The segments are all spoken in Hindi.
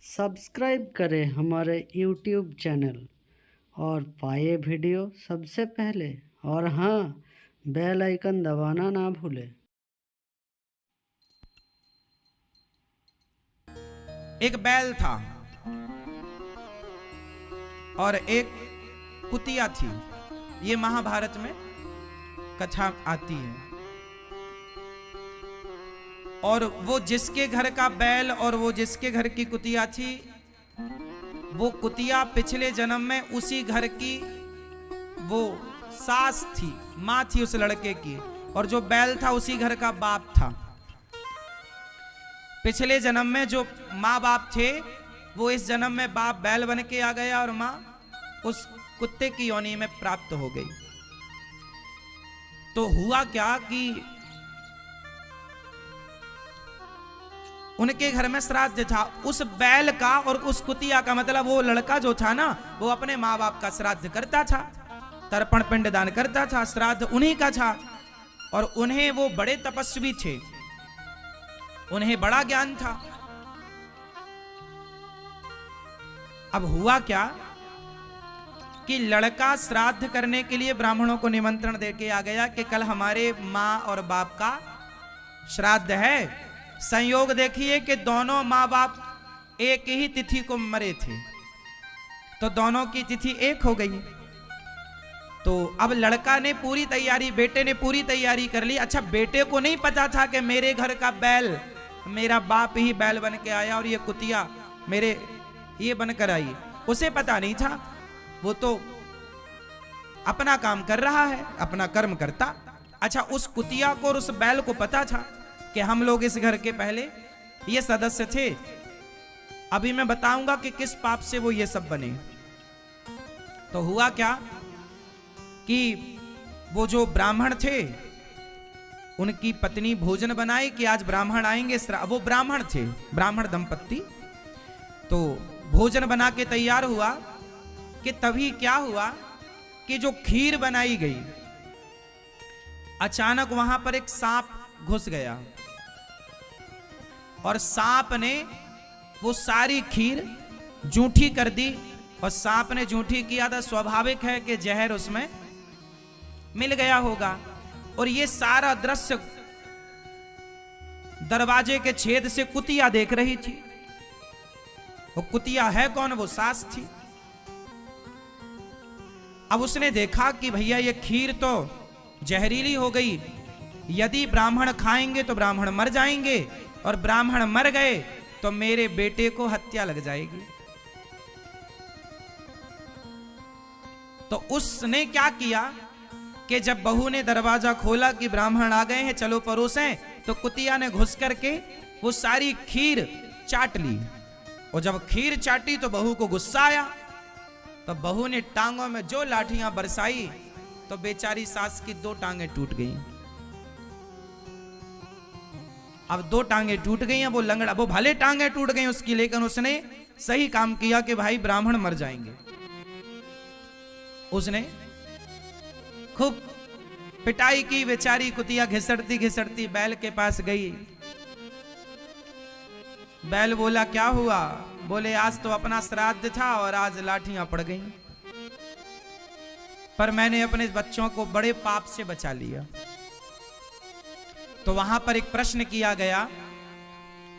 सब्सक्राइब करें हमारे YouTube चैनल और पाए वीडियो सबसे पहले। और हाँ, बेल आइकन दबाना ना भूलें। एक बैल था और एक कुतिया थी। ये महाभारत में कथा आती है। और वो जिसके घर का बैल और वो जिसके घर की कुतिया थी, वो कुतिया पिछले जन्म में उसी घर की वो सास थी, माँ थी उस लड़के की, और जो बैल था उसी घर का बाप था। पिछले जन्म में जो माँ बाप थे वो इस जन्म में बाप बैल बन के आ गया और माँ उस कुत्ते की योनि में प्राप्त हो गई। तो हुआ क्या कि उनके घर में श्राद्ध था। उस बैल का और उस कुतिया का, मतलब वो लड़का जो था ना, वो अपने माँ बाप का श्राद्ध करता था, तर्पण पिंड दान करता था, श्राद्ध उन्हीं का था। और उन्हें वो बड़े तपस्वी थे, उन्हें बड़ा ज्ञान था। अब हुआ क्या कि लड़का श्राद्ध करने के लिए ब्राह्मणों को निमंत्रण देके आ गया कि कल हमारे माँ और बाप का श्राद्ध है। संयोग देखिए कि दोनों माँ बाप एक ही तिथि को मरे थे, तो दोनों की तिथि एक हो गई। तो अब लड़का ने पूरी तैयारी, बेटे ने पूरी तैयारी कर ली। अच्छा, बेटे को नहीं पता था कि मेरे घर का बैल, मेरा बाप ही बैल बन के आया और ये कुतिया मेरे ये बनकर आई, उसे पता नहीं था। वो तो अपना काम कर रहा है, अपना कर्म करता। अच्छा, उस कुतिया को और उस बैल को पता था कि हम लोग इस घर के पहले ये सदस्य थे। अभी मैं बताऊंगा कि किस पाप से वो ये सब बने। तो हुआ क्या कि वो जो ब्राह्मण थे, उनकी पत्नी भोजन बनाई कि आज ब्राह्मण आएंगे। वो ब्राह्मण थे, ब्राह्मण दंपत्ति। तो भोजन बना के तैयार हुआ कि तभी क्या हुआ कि जो खीर बनाई गई, अचानक वहां पर एक सांप घुस गया और सांप ने वो सारी खीर जूठी कर दी। और सांप ने जूठी किया था, स्वाभाविक है कि जहर उसमें मिल गया होगा। और ये सारा दृश्य दरवाजे के छेद से कुतिया देख रही थी। वो कुतिया है कौन? वो सास थी। अब उसने देखा कि भैया ये खीर तो जहरीली हो गई, यदि ब्राह्मण खाएंगे तो ब्राह्मण मर जाएंगे, और ब्राह्मण मर गए तो मेरे बेटे को हत्या लग जाएगी। तो उसने क्या किया कि जब बहू ने दरवाजा खोला कि ब्राह्मण आ गए हैं, चलो परोसें, तो कुतिया ने घुस करके वो सारी खीर चाट ली। और जब खीर चाटी तो बहू को गुस्सा आया, तो बहू ने टांगों में जो लाठियां बरसाई, तो बेचारी सास की 2 टांगें टूट गईं। अब 2 टांगें टूट गई हैं। वो लंगड़ा, वो भले टांगें टूट गई उसकी, लेकिन उसने सही काम किया कि भाई ब्राह्मण मर जाएंगे। उसने खूब पिटाई की। बेचारी कुतिया घिसटती घिसटती बैल के पास गई। बैल बोला, क्या हुआ? बोले, आज तो अपना श्राद्ध था और आज लाठियां पड़ गई, पर मैंने अपने बच्चों को बड़े पाप से बचा लिया। तो वहां पर एक प्रश्न किया गया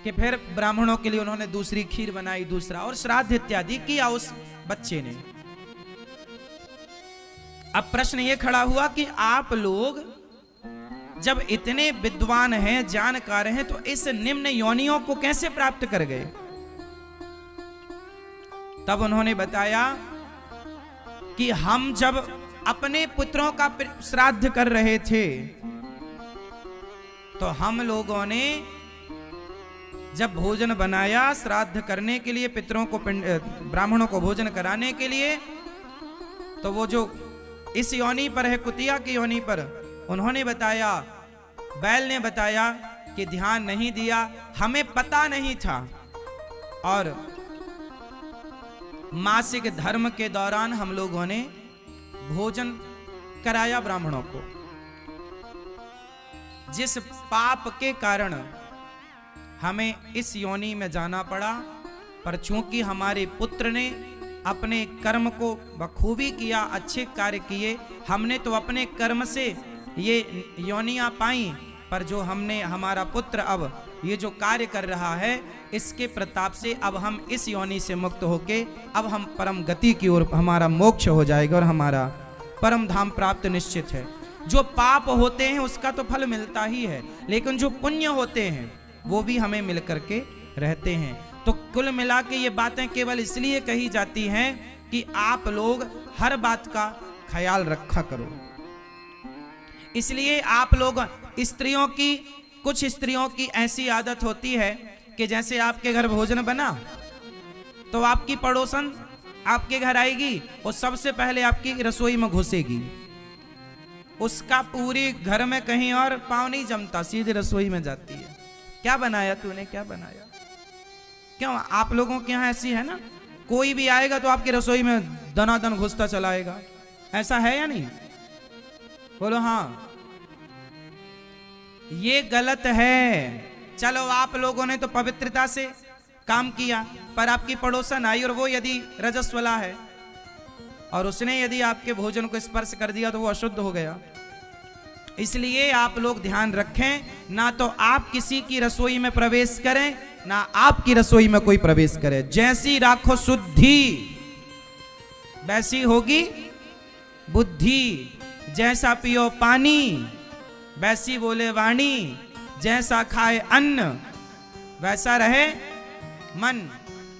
कि फिर ब्राह्मणों के लिए उन्होंने दूसरी खीर बनाई, दूसरा और श्राद्ध इत्यादि किया उस बच्चे ने। अब प्रश्न ये खड़ा हुआ कि आप लोग जब इतने विद्वान हैं, जानकार हैं, तो इस निम्न योनियों को कैसे प्राप्त कर गए? तब उन्होंने बताया कि हम जब अपने पुत्रों का श्राद्ध कर रहे थे, तो हम लोगों ने जब भोजन बनाया श्राद्ध करने के लिए, पितरों को ब्राह्मणों को भोजन कराने के लिए, तो वो जो इस योनि पर है, कुतिया की योनि पर, उन्होंने बताया, बैल ने बताया कि ध्यान नहीं दिया, हमें पता नहीं था। और मासिक धर्म के दौरान हम लोगों ने भोजन कराया ब्राह्मणों को, जिस पाप के कारण हमें इस योनि में जाना पड़ा, पर चूंकि हमारे पुत्र ने अपने कर्म को बखूबी किया, अच्छे कार्य किए, हमने तो अपने कर्म से ये योनियां पाई, पर जो हमने हमारा पुत्र अब ये जो कार्य कर रहा है, इसके प्रताप से अब हम इस योनि से मुक्त होके अब हम परम गति की ओर, हमारा मोक्ष हो जाएगा और हमारा परम धाम प्राप्त निश्चित है। जो पाप होते हैं उसका तो फल मिलता ही है, लेकिन जो पुण्य होते हैं वो भी हमें मिल करके रहते हैं। तो कुल मिला के ये बातें केवल इसलिए कही जाती हैं कि आप लोग हर बात का ख्याल रखा करो। इसलिए आप लोग स्त्रियों की, कुछ स्त्रियों की ऐसी आदत होती है कि जैसे आपके घर भोजन बना तो आपकी पड़ोसन आपके घर आएगी और सबसे पहले आपकी रसोई में घुसेगी, उसका पूरी घर में कहीं और पाँव नहीं जमता, सीधे रसोई में जाती है। क्या बनाया तूने, क्या बनाया? क्यों आप लोगों के यहाँ ऐसी है ना, कोई भी आएगा तो आपकी रसोई में दनादन घुसता चलाएगा, ऐसा है या नहीं? बोलो हाँ। ये गलत है। चलो आप लोगों ने तो पवित्रता से काम किया, पर आपकी पड़ोसन आई और वो यदि रजस्वला है और उसने यदि आपके भोजन को स्पर्श कर दिया तो वो अशुद्ध हो गया। इसलिए आप लोग ध्यान रखें, ना तो आप किसी की रसोई में प्रवेश करें, ना आपकी रसोई में कोई प्रवेश करे। जैसी राखो शुद्धि वैसी होगी बुद्धि, जैसा पियो पानी वैसी बोले वाणी, जैसा खाए अन्न वैसा रहे मन।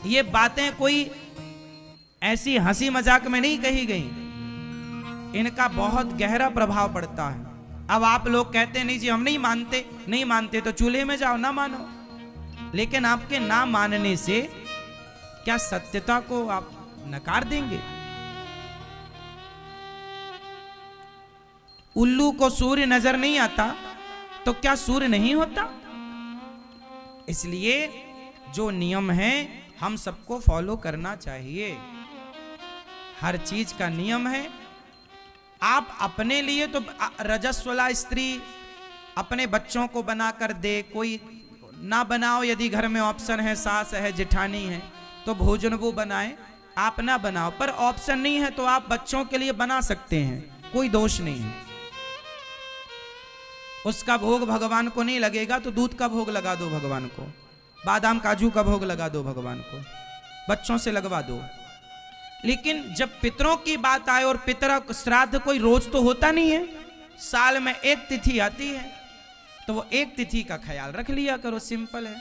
ये बातें कोई ऐसी हंसी मजाक में नहीं कही गई, इनका बहुत गहरा प्रभाव पड़ता है। अब आप लोग कहते नहीं जी हम नहीं मानते तो चूल्हे में जाओ, ना मानो। लेकिन आपके ना मानने से क्या सत्यता को आप नकार देंगे? उल्लू को सूर्य नजर नहीं आता तो क्या सूर्य नहीं होता? इसलिए जो नियम है हम सबको फॉलो करना चाहिए। हर चीज का नियम है। आप अपने लिए तो रजस्वला स्त्री अपने बच्चों को बनाकर दे, कोई ना बनाओ, यदि घर में ऑप्शन है, सास है, जेठानी है, तो भोजन वो बनाए, आप ना बनाओ। पर ऑप्शन नहीं है तो आप बच्चों के लिए बना सकते हैं, कोई दोष नहीं है। उसका भोग भगवान को नहीं लगेगा तो दूध का भोग लगा दो भगवान को, बादाम काजू का भोग लगा दो भगवान को, बच्चों से लगवा दो। लेकिन जब पितरों की बात आए, और पितर श्राद्ध कोई रोज तो होता नहीं है, साल में एक तिथि आती है, तो वो एक तिथि का ख्याल रख लिया करो, सिंपल है।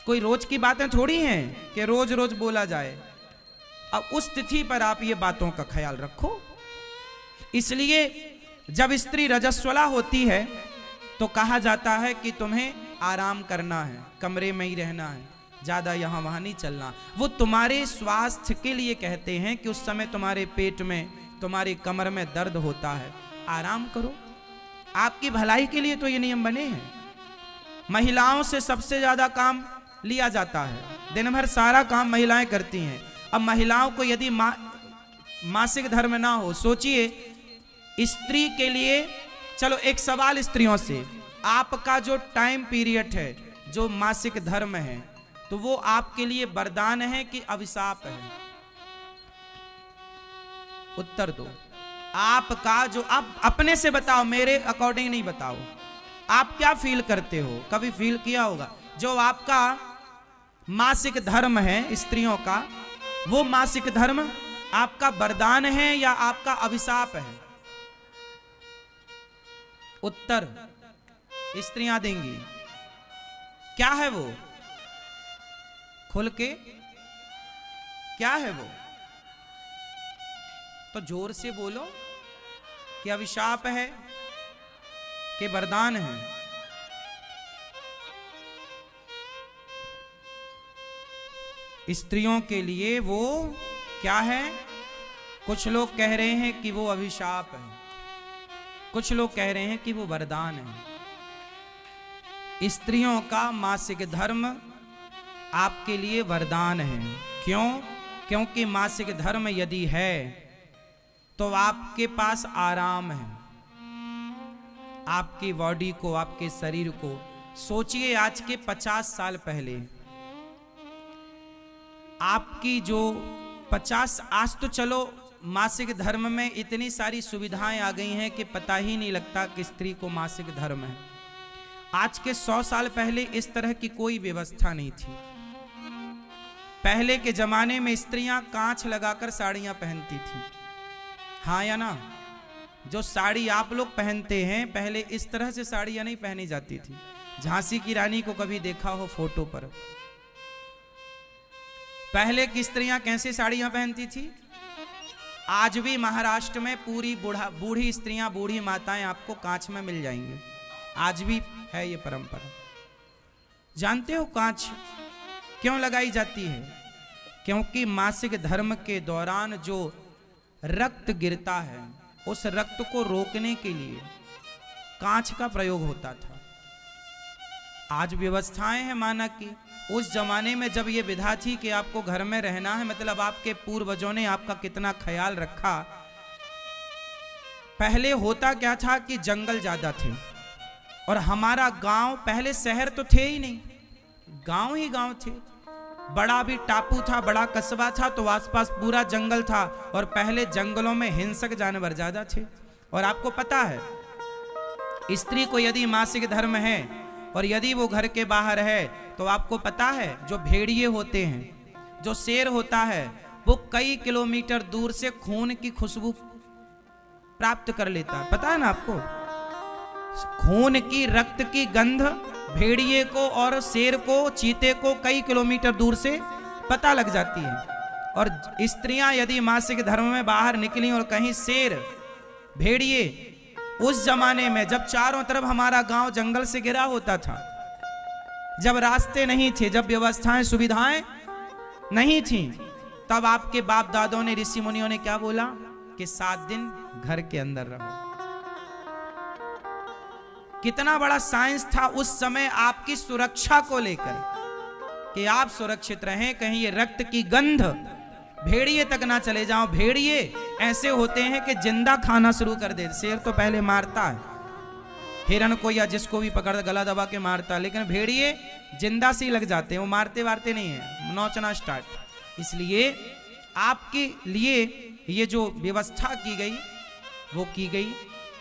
कोई रोज की बातें थोड़ी हैं कि रोज रोज बोला जाए। अब उस तिथि पर आप ये बातों का ख्याल रखो। इसलिए जब स्त्री रजस्वला होती है तो कहा जाता है कि तुम्हें आराम करना है, कमरे में ही रहना है, ज्यादा यहां वहां नहीं चलना। वो तुम्हारे स्वास्थ्य के लिए कहते हैं कि उस समय तुम्हारे पेट में, तुम्हारी कमर में दर्द होता है, आराम करो। आपकी भलाई के लिए तो ये नियम बने हैं। महिलाओं से सबसे ज्यादा काम लिया जाता है, दिन भर सारा काम महिलाएं करती हैं। अब महिलाओं को यदि मासिक धर्म ना हो, सोचिए स्त्री के लिए। चलो एक सवाल स्त्रियों से, आपका जो टाइम पीरियड है, जो मासिक धर्म है, तो वो आपके लिए वरदान है कि अभिशाप है? उत्तर दो। आपका जो, आप अपने से बताओ, मेरे अकॉर्डिंग नहीं बताओ। आप क्या फील करते हो? कभी फील किया होगा जो आपका मासिक धर्म है स्त्रियों का, वो मासिक धर्म आपका वरदान है या आपका अभिशाप है? उत्तर स्त्रियां देंगी। क्या है वो? खुल के क्या है वो? तो जोर से बोलो कि अभिशाप है कि वरदान है? स्त्रियों के लिए वो क्या है? कुछ लोग कह रहे हैं कि वो अभिशाप है, कुछ लोग कह रहे हैं कि वो वरदान है। स्त्रियों का मासिक धर्म आपके लिए वरदान है। क्यों? क्योंकि मासिक धर्म यदि है तो आपके पास आराम है, आपकी बॉडी को, आपके शरीर को। सोचिए आज के 50 साल पहले आपकी जो 50 आज तो चलो मासिक धर्म में इतनी सारी सुविधाएं आ गई हैं कि पता ही नहीं लगता कि स्त्री को मासिक धर्म है। आज के 100 साल पहले इस तरह की कोई व्यवस्था नहीं थी। पहले के जमाने में स्त्रियां कांच लगाकर साड़ियां पहनती थी, हाँ या ना? जो साड़ी आप लोग पहनते हैं, पहले इस तरह से साड़ियां नहीं पहनी जाती थी। झांसी की रानी को कभी देखा हो फोटो पर? पहले की स्त्रियां कैसे साड़ियां पहनती थी? आज भी महाराष्ट्र में पूरी बूढ़ी स्त्रियां, बूढ़ी माताएं आपको कांच में मिल जाएंगी। आज भी है ये परंपरा। जानते हो कांच क्यों लगाई जाती है? क्योंकि मासिक धर्म के दौरान जो रक्त गिरता है, उस रक्त को रोकने के लिए कांच का प्रयोग होता था। आज व्यवस्थाएं हैं माना कि उस जमाने में जब ये विधा थी कि आपको घर में रहना है, मतलब आपके पूर्वजों ने आपका कितना ख्याल रखा। पहले होता क्या था कि जंगल ज्यादा थे और हमारा गांव, पहले शहर तो थे ही नहीं, गांव ही गांव थे। बड़ा भी टापू था, बड़ा कस्बा था, तो आसपास पूरा जंगल था। और पहले जंगलों में हिंसक जानवर ज्यादा थे। और आपको पता है, स्त्री को यदि मासिक धर्म है और यदि वो घर के बाहर है, तो आपको पता है जो भेड़िए होते हैं, जो शेर होता है, वो कई किलोमीटर दूर से खून की खुशबू प्राप्त कर लेता है। पता है ना आपको? खून की, रक्त की गंध भेड़िए को और शेर को, चीते को कई किलोमीटर दूर से पता लग जाती है। और स्त्रियां यदि मासिक धर्म में बाहर निकली और कहीं शेर, भेड़िए, उस जमाने में जब चारों तरफ हमारा गांव जंगल से घिरा होता था, जब रास्ते नहीं थे, जब व्यवस्थाएं, सुविधाएं नहीं थी, तब आपके बाप दादों ने, ऋषि मुनियों ने क्या बोला कि 7 दिन घर के अंदर रहो। कितना बड़ा साइंस था उस समय आपकी सुरक्षा को लेकर कि आप सुरक्षित रहें, कहीं ये रक्त की गंध भेड़िए तक ना चले जाओ। भेड़िए ऐसे होते हैं कि जिंदा खाना शुरू कर दे। शेर तो पहले मारता है हिरण को या जिसको भी पकड़ गला दबा के मारता है, लेकिन भेड़िए जिंदा सी लग जाते हैं, वो मारते वारते नहीं है, नोचना स्टार्ट। इसलिए आपके लिए ये जो व्यवस्था की गई वो की गई।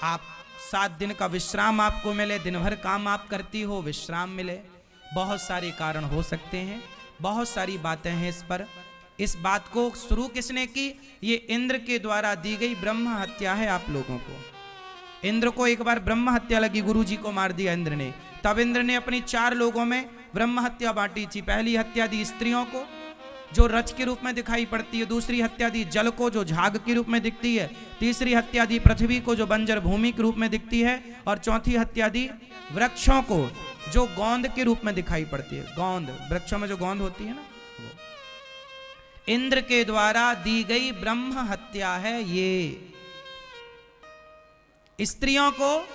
आप 7 दिन का विश्राम आपको मिले, दिन भर काम आप करती हो, विश्राम मिले। बहुत सारे कारण हो सकते हैं, बहुत सारी बातें हैं इस पर। इस बात को शुरू किसने की? ये इंद्र के द्वारा दी गई ब्रह्म हत्या है आप लोगों को। इंद्र को एक बार ब्रह्म हत्या लगी, गुरु जी को मार दिया इंद्र ने। तब इंद्र ने अपनी 4 लोगों में ब्रह्म हत्या बांटी थी। पहली हत्या दी स्त्रियों को, जो रज के रूप में दिखाई पड़ती है। दूसरी हत्या दी जल को, जो झाग के रूप में दिखती है। तीसरी हत्या दी पृथ्वी को, जो बंजर भूमि के रूप में दिखती है। और चौथी हत्या दी वृक्षों को, जो गोंद के रूप में दिखाई पड़ती है। गोंद, वृक्षों में जो गोंद होती है ना, वो इंद्र के द्वारा दी गई ब्रह्म हत्या है। ये स्त्रियों को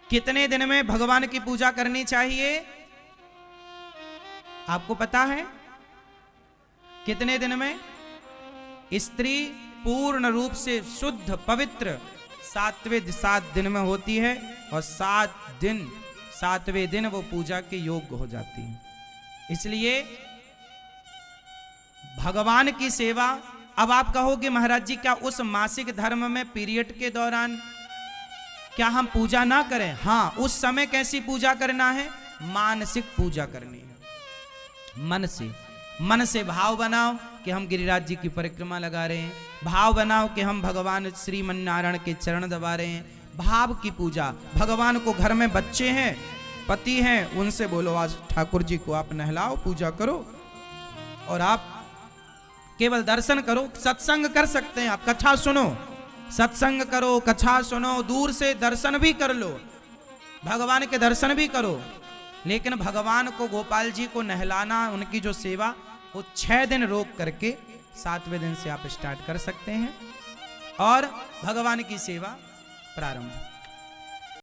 कितने दिन में भगवान की पूजा करनी चाहिए आपको पता है? कितने दिन में? स्त्री पूर्ण रूप से शुद्ध पवित्र 7 दिन में होती है। और 7वें दिन वो पूजा के योग्य हो जाती है। इसलिए भगवान की सेवा। अब आप कहोगे महाराज जी, क्या उस मासिक धर्म में पीरियड के दौरान क्या हम पूजा ना करें? हाँ, उस समय कैसी पूजा करना है? मानसिक पूजा करनी है। मन से भाव बनाओ कि हम गिरिराज जी की परिक्रमा लगा रहे हैं। भाव बनाओ कि हम भगवान श्रीमन नारायण के चरण दबा रहे हैं। भाव की पूजा। भगवान को, घर में बच्चे हैं, पति हैं, उनसे बोलो आज ठाकुर जी को आप नहलाओ, पूजा करो। और आप केवल दर्शन करो। सत्संग कर सकते हैं आप, कथा सुनो, सत्संग करो, कथा सुनो, दूर से दर्शन भी कर लो, भगवान के दर्शन भी करो। लेकिन भगवान को, गोपाल जी को नहलाना, उनकी जो सेवा, वो 6 दिन रोक करके 7वें दिन से आप स्टार्ट कर सकते हैं और भगवान की सेवा प्रारंभ।